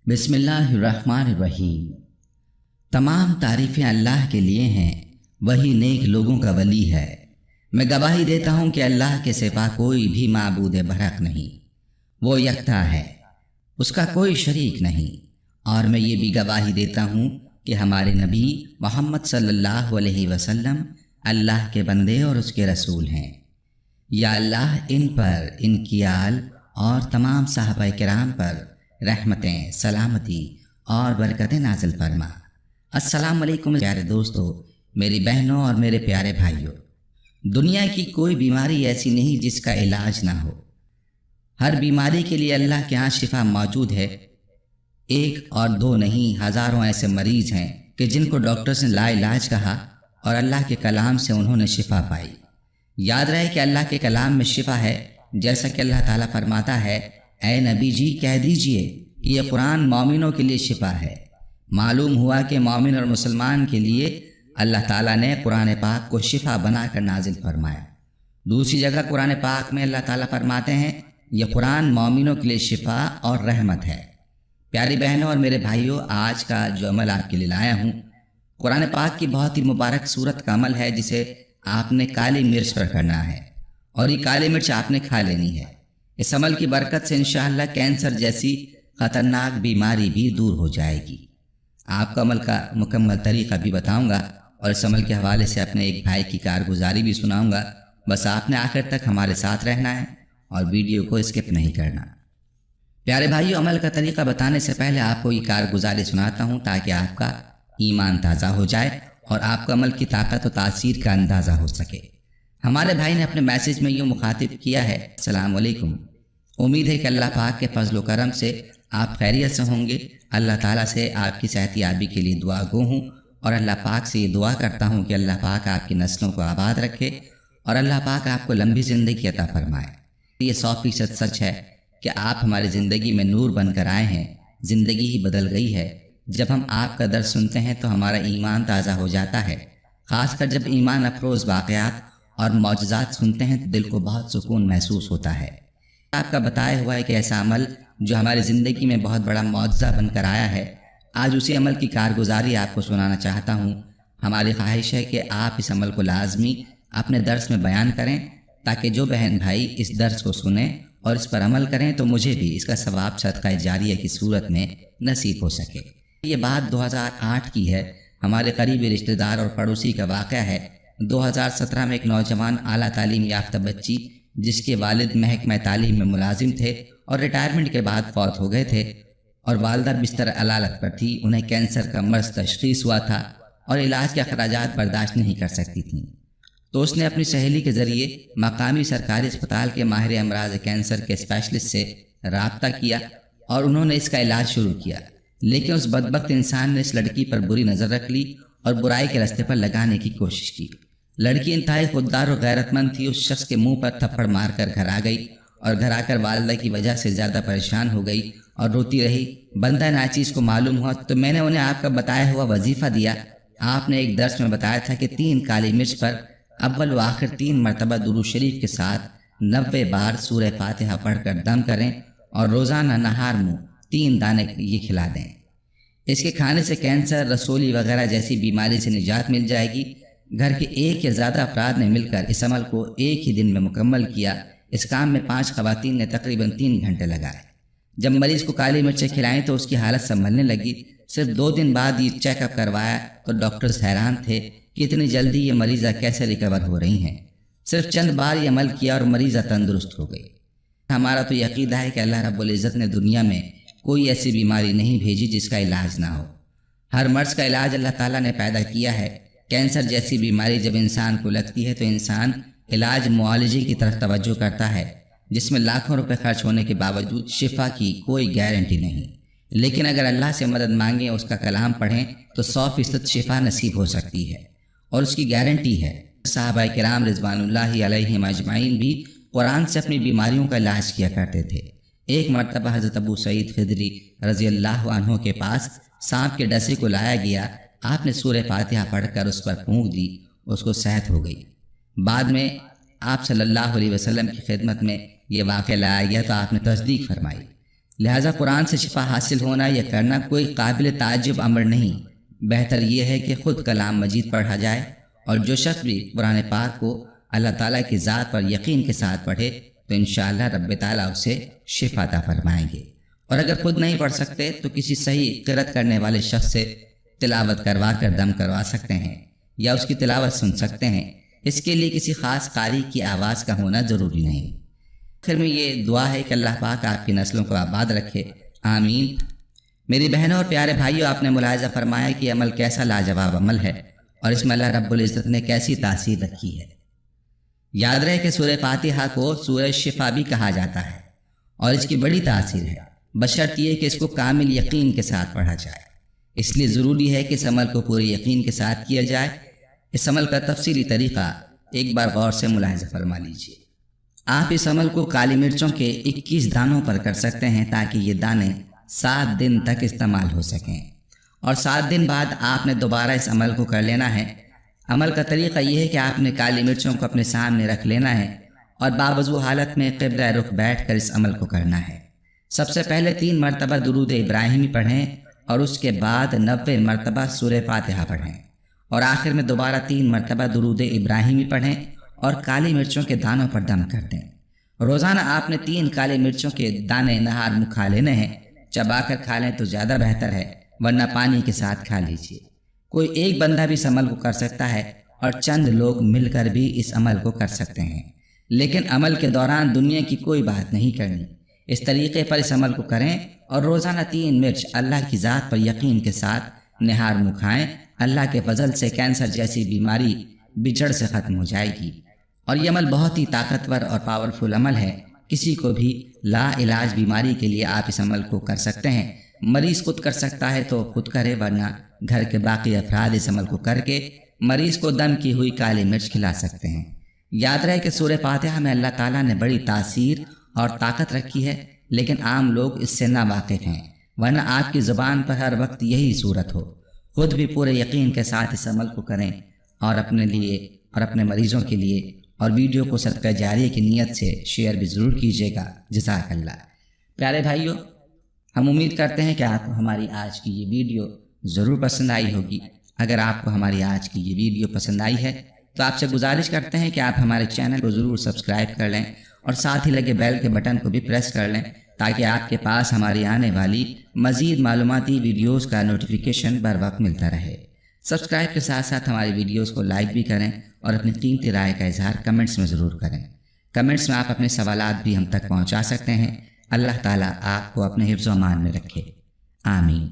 بسم اللہ الرحمن الرحیم۔ تمام تعریفیں اللہ کے لیے ہیں، وہی نیک لوگوں کا ولی ہے۔ میں گواہی دیتا ہوں کہ اللہ کے سوا کوئی بھی معبود برحق نہیں، وہ یکتا ہے، اس کا کوئی شریک نہیں۔ اور میں یہ بھی گواہی دیتا ہوں کہ ہمارے نبی محمد صلی اللہ علیہ وسلم اللہ کے بندے اور اس کے رسول ہیں۔ یا اللہ ان پر، ان کی آل اور تمام صحابہ کرام پر رحمتیں، سلامتی اور برکتیں نازل فرما۔ السلام علیکم پیارے دوستو، میری بہنوں اور میرے پیارے بھائیوں۔ دنیا کی کوئی بیماری ایسی نہیں جس کا علاج نہ ہو۔ ہر بیماری کے لیے اللہ کے ہاں شفا موجود ہے۔ ایک اور دو نہیں، ہزاروں ایسے مریض ہیں کہ جن کو ڈاکٹرز نے لا علاج کہا اور اللہ کے کلام سے انہوں نے شفا پائی۔ یاد رہے کہ اللہ کے کلام میں شفا ہے، جیسا کہ اللہ تعالیٰ فرماتا ہے، اے نبی جی کہہ دیجئے کہ یہ قرآن مومنوں کے لیے شفا ہے۔ معلوم ہوا کہ مومن اور مسلمان کے لیے اللہ تعالیٰ نے قرآن پاک کو شفا بنا کر نازل فرمایا۔ دوسری جگہ قرآن پاک میں اللہ تعالیٰ فرماتے ہیں، یہ قرآن مومنوں کے لیے شفا اور رحمت ہے۔ پیاری بہنوں اور میرے بھائیوں، آج کا جو عمل آپ کے لیے لایا ہوں، قرآن پاک کی بہت ہی مبارک صورت کا عمل ہے، جسے آپ نے کالی مرچ پر کرنا ہے، اور یہ کالی مرچ آپ نے کھا لینی ہے۔ اس عمل کی برکت سے انشاءاللہ کینسر جیسی خطرناک بیماری بھی دور ہو جائے گی۔ آپ کو عمل کا مکمل طریقہ بھی بتاؤں گا، اور اس عمل کے حوالے سے اپنے ایک بھائی کی کارگزاری بھی سناؤں گا۔ بس آپ نے آخر تک ہمارے ساتھ رہنا ہے اور ویڈیو کو اسکپ نہیں کرنا۔ پیارے بھائیو، عمل کا طریقہ بتانے سے پہلے آپ کو یہ کارگزاری سناتا ہوں تاکہ آپ کا ایمان تازہ ہو جائے اور آپ کو عمل کی طاقت و تاثیر کا اندازہ ہو سکے۔ ہمارے بھائی نے اپنے میسیج میں یوں مخاطب کیا ہے، السلام علیکم، امید ہے کہ اللہ پاک کے فضل و کرم سے آپ خیریت سے ہوں گے۔ اللہ تعالیٰ سے آپ کی صحت یابی کے لیے دعا گو ہوں، اور اللہ پاک سے یہ دعا کرتا ہوں کہ اللہ پاک آپ کی نسلوں کو آباد رکھے اور اللہ پاک آپ کو لمبی زندگی عطا فرمائے۔ یہ 100% سچ ہے کہ آپ ہماری زندگی میں نور بن کر آئے ہیں، زندگی ہی بدل گئی ہے۔ جب ہم آپ کا درس سنتے ہیں تو ہمارا ایمان تازہ ہو جاتا ہے، خاص کر جب ایمان افروز واقعات اور معجزات سنتے ہیں تو دل کو بہت سکون محسوس ہوتا ہے۔ آپ کا بتایا ہوا ایک ایسا عمل جو ہماری زندگی میں بہت بڑا معجزہ بن کر آیا ہے، آج اسی عمل کی کارگزاری آپ کو سنانا چاہتا ہوں۔ ہماری خواہش ہے کہ آپ اس عمل کو لازمی اپنے درس میں بیان کریں، تاکہ جو بہن بھائی اس درس کو سنیں اور اس پر عمل کریں تو مجھے بھی اس کا ثواب صدقہ جاریہ کی صورت میں نصیب ہو سکے۔ یہ بات 2008 کی ہے، ہمارے قریبی رشتہ دار اور پڑوسی کا واقعہ ہے۔ 2017 میں ایک نوجوان اعلیٰ تعلیم یافتہ بچی، جس کے والد محکمہ تعلیم میں ملازم تھے اور ریٹائرمنٹ کے بعد فوت ہو گئے تھے، اور والدہ بستر علالت پر تھی، انہیں کینسر کا مرض تشخیص ہوا تھا اور علاج کے اخراجات برداشت نہیں کر سکتی تھیں۔ تو اس نے اپنی سہیلی کے ذریعے مقامی سرکاری اسپتال کے ماہر امراض کینسر کے اسپیشلسٹ سے رابطہ کیا اور انہوں نے اس کا علاج شروع کیا۔ لیکن اس بدبخت انسان نے اس لڑکی پر بری نظر رکھ لی اور برائی کے راستے پر لگانے کی کوشش کی۔ لڑکی انتہائی خوددار اور غیرت مند تھی، اس شخص کے منہ پر تھپڑ مار کر گھر آ گئی اور گھر آ کر والدہ کی وجہ سے زیادہ پریشان ہو گئی اور روتی رہی۔ بندہ ناچیز کو معلوم ہوا تو میں نے انہیں آپ کا بتایا ہوا وظیفہ دیا۔ آپ نے ایک درس میں بتایا تھا کہ 3 کالی مرچ پر اول و آخر 3 مرتبہ درود شریف کے ساتھ 90 بار سورہ فاتحہ پڑھ کر دم کریں اور روزانہ نہار منہ 3 دانے یہ کھلا دیں۔ اس کے کھانے سے کینسر، رسولی وغیرہ جیسی بیماری سے نجات مل جائے گی۔ گھر کے ایک یا زیادہ افراد نے مل کر اس عمل کو ایک ہی دن میں مکمل کیا۔ اس کام میں 5 خواتین نے تقریباً 3 گھنٹے لگائے۔ جب مریض کو کالی مرچیں کھلائیں تو اس کی حالت سنبھلنے لگی۔ صرف 2 دن بعد یہ چیک اپ کروایا تو ڈاکٹرز حیران تھے کہ اتنی جلدی یہ مریضہ کیسے ریکور ہو رہی ہیں۔ صرف چند بار یہ عمل کیا اور مریضہ تندرست ہو گئی۔ ہمارا تو یہ عقیدہ ہے کہ اللہ رب العزت نے دنیا میں کوئی ایسی بیماری نہیں بھیجی جس کا علاج نہ ہو۔ ہر مرض کا علاج اللہ تعالیٰ نے پیدا کیا ہے۔ کینسر جیسی بیماری جب انسان کو لگتی ہے تو انسان علاج معالجے کی طرف توجہ کرتا ہے، جس میں لاکھوں روپے خرچ ہونے کے باوجود شفا کی کوئی گارنٹی نہیں۔ لیکن اگر اللہ سے مدد مانگیں، اس کا کلام پڑھیں تو 100% شفا نصیب ہو سکتی ہے، اور اس کی گارنٹی ہے۔ صحابہ کرام رضوان اللہ علیہم اجمعین بھی قرآن سے اپنی بیماریوں کا علاج کیا کرتے تھے۔ ایک مرتبہ حضرت ابو سعید خدری رضی اللہ عنہ کے پاس سانپ کے ڈسے کو لایا گیا۔ آپ نے سورہ فاتحہ پڑھ کر اس پر پھونک دی، اس کو صحت ہو گئی۔ بعد میں آپ صلی اللہ علیہ وسلم کی خدمت میں یہ واقعہ لایا گیا تو آپ نے تصدیق فرمائی۔ لہٰذا قرآن سے شفا حاصل ہونا یا کرنا کوئی قابل تعجب امر نہیں، بہتر یہ ہے کہ خود کلام مجید پڑھا جائے، اور جو شخص بھی قرآن پاک کو اللہ تعالیٰ کی ذات پر یقین کے ساتھ پڑھے تو انشاءاللہ رب تعالیٰ اسے شفا عطا فرمائیں گے۔ اور اگر خود نہیں پڑھ سکتے تو کسی صحیح قرأت کرنے والے شخص سے تلاوت کروا کر دم کروا سکتے ہیں یا اس کی تلاوت سن سکتے ہیں۔ اس کے لیے کسی خاص قاری کی آواز کا ہونا ضروری نہیں۔ آخر میں یہ دعا ہے کہ اللہ پاک آپ کی نسلوں کو آباد رکھے، آمین۔ میری بہنوں اور پیارے بھائیوں، آپ نے ملاحظہ فرمایا کہ عمل کیسا لاجواب عمل ہے اور اس میں اللہ رب العزت نے کیسی تاثیر رکھی ہے۔ یاد رہے کہ سورہ فاتحہ کو سورہ شفا بھی کہا جاتا ہے اور اس کی بڑی تاثیر ہے، بشرط یہ کہ اس کو کامل یقین کے ساتھ پڑھا جائے۔ اس لیے ضروری ہے کہ اس عمل کو پورے یقین کے ساتھ کیا جائے۔ اس عمل کا تفصیلی طریقہ ایک بار غور سے ملاحظہ فرما لیجیے۔ آپ اس عمل کو کالی مرچوں کے 21 دانوں پر کر سکتے ہیں تاکہ یہ دانے 7 دن تک استعمال ہو سکیں، اور 7 دن بعد آپ نے دوبارہ اس عمل کو کر لینا ہے۔ عمل کا طریقہ یہ ہے کہ آپ نے کالی مرچوں کو اپنے سامنے رکھ لینا ہے اور باوضو حالت میں قبلہ رخ بیٹھ کر اس عمل کو کرنا ہے۔ سب سے پہلے 3 مرتبہ درود ابراہیمی پڑھیں اور اس کے بعد 90 مرتبہ سورہ فاتحہ پڑھیں، اور آخر میں دوبارہ 3 مرتبہ درود ابراہیمی پڑھیں اور کالی مرچوں کے دانوں پر دم کر دیں۔ روزانہ آپ نے 3 کالی مرچوں کے دانے نہار منہ کھا لینے ہیں۔ چبا کر کھا لیں تو زیادہ بہتر ہے، ورنہ پانی کے ساتھ کھا لیجیے۔ کوئی ایک بندہ بھی اس عمل کو کر سکتا ہے اور چند لوگ مل کر بھی اس عمل کو کر سکتے ہیں، لیکن عمل کے دوران دنیا کی کوئی بات نہیں کرنی۔ اس طریقے پر اس عمل کو کریں اور روزانہ 3 مرچ اللہ کی ذات پر یقین کے ساتھ نہار منہ کھائیں۔ اللہ کے فضل سے کینسر جیسی بیماری بجڑ سے ختم ہو جائے گی، اور یہ عمل بہت ہی طاقتور اور پاورفل عمل ہے۔ کسی کو بھی لا علاج بیماری کے لیے آپ اس عمل کو کر سکتے ہیں۔ مریض خود کر سکتا ہے تو خود کرے، ورنہ گھر کے باقی افراد اس عمل کو کر کے مریض کو دم کی ہوئی کالی مرچ کھلا سکتے ہیں۔ یاد رہے کہ سورہ فاتحہ میں اللہ تعالیٰ نے بڑی تاثیر اور طاقت رکھی ہے، لیکن عام لوگ اس سے ناواقف ہیں، ورنہ آپ کی زبان پر ہر وقت یہی صورت ہو۔ خود بھی پورے یقین کے ساتھ اس عمل کو کریں اور اپنے لیے اور اپنے مریضوں کے لیے، اور ویڈیو کو صدقہ جاریہ کی نیت سے شیئر بھی ضرور کیجیے گا۔ جزاک اللہ۔ پیارے بھائیوں، ہم امید کرتے ہیں کہ آپ کو ہماری آج کی یہ ویڈیو ضرور پسند آئی ہوگی۔ اگر آپ کو ہماری آج کی یہ ویڈیو پسند آئی ہے تو آپ سے گزارش کرتے ہیں کہ آپ ہمارے چینل کو ضرور سبسکرائب کر لیں اور ساتھ ہی لگے بیل کے بٹن کو بھی پریس کر لیں تاکہ آپ کے پاس ہماری آنے والی مزید معلوماتی ویڈیوز کا نوٹیفیکیشن بر وقت ملتا رہے۔ سبسکرائب کے ساتھ ساتھ ہماری ویڈیوز کو لائک بھی کریں اور اپنی قیمتی رائے کا اظہار کمنٹس میں ضرور کریں۔ کمنٹس میں آپ اپنے سوالات بھی ہم تک پہنچا سکتے ہیں۔ اللہ تعالیٰ آپ کو اپنے حفظ و امان میں رکھے، آمین۔